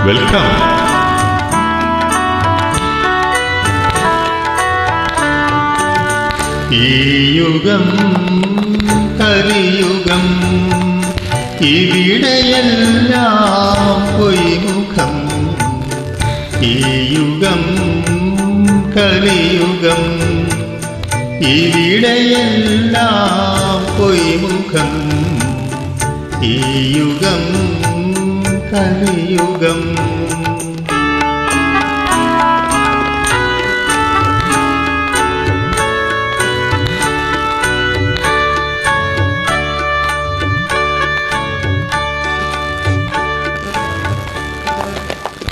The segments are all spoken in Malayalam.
വെൽക്കം. ഈ യുഗം കലിയുഗം, ഇവിടെയെല്ലാം പൊയ്മുഖം. ഈ യുഗം കലിയുഗം, ഇവിടെയെല്ലാം പൊയ്മുഖം. ഈ യുഗം കലിയുഗം.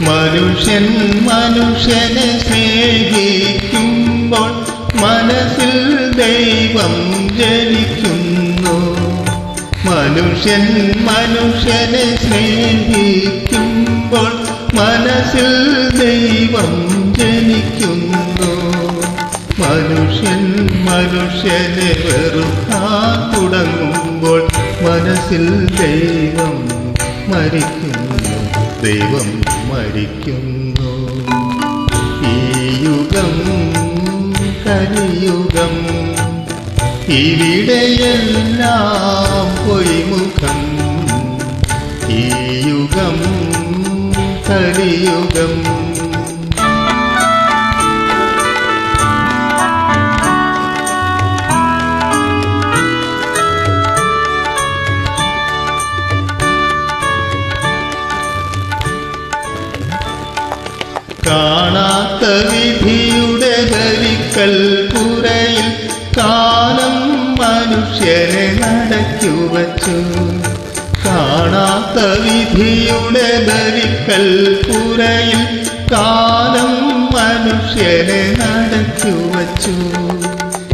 മനുഷ്യൻ മനുഷ്യനെ സ്നേഹിക്കുമ്പോൾ മനസ്സിൽ ദൈവം ജനിക്കുന്നു. മനുഷ്യൻ മനുഷ്യനെ സ്നേഹിക്കുമ്പോൾ മനസ്സിൽ ദൈവം ജനിക്കുന്നു. മനുഷ്യൻ മനുഷ്യനെ വെറുക്കാൻ തുടങ്ങുമ്പോൾ മനസ്സിൽ ദൈവം മരിക്കുന്നു. ദൈവം മരിക്കുന്നു. ഈ യുഗം കലിയുഗം, ഇവിടെയെല്ലാം പൊയ്മുഖം. ഈ യുഗം കലിയുഗം. കാണാത്ത വിധിയുടെ ബലിക്കൽ പുരയിൽ കാലം മനുഷ്യനെ നടക്കുവച്ചു. കാണാത്ത വിധിയുടെ ബലിക്കൽ പുരയിൽ കാലം മനുഷ്യനെ നടക്കുവച്ചു.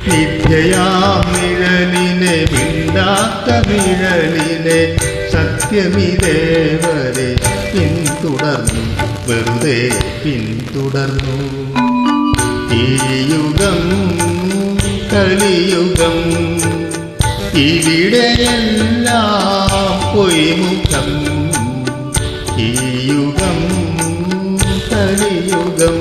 നിത്യയാം നിഴലിനെ വിണ്ടാത്ത നിഴലിനെ സത്യമിതേവരെ പിന്തുടർന്നു, വെറുതെ പിന്തുടർന്നു. ഈ യുഗം കലിയുഗം, ഇവിടെയെല്ലാം പൊയ്മുഖം. ഈ യുഗം കലിയുഗം.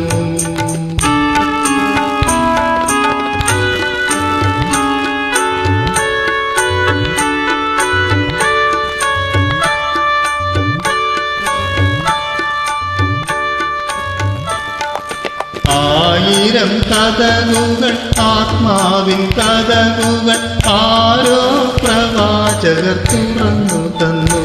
ആയിരം കഥകുകൾ, ആത്മാവിൻ കഥകുകൾ ആരോ പ്രവാചകർ തുറന്നു തന്നു.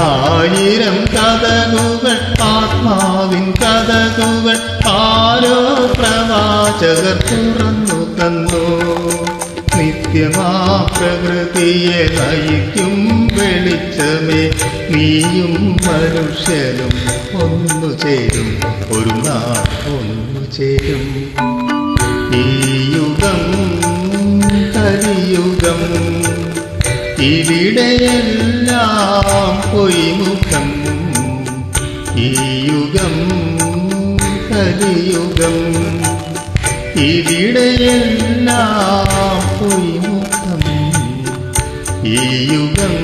ആയിരം കഥകുകൾ, ആത്മാവിൻ കഥകുകൾ ആരോ പ്രവാചകർ തുറന്നു തന്നു. നിത്യമാ പ്രകൃതിയെ നയിക്കും വെളിച്ചമേ, നീയും മനുഷ്യനും ഒന്നു ചേരും, ഒരു നാൾ ഒന്നു ചേരും. ഈ യുഗം കലിയുഗം, ഇവിടെയെല്ലാം പൊയ്മുഖം. ഈ യുഗം കലിയുഗം, ഇവിടെയെല്ലാം പൊയ്മുഖം. ഈ യുഗം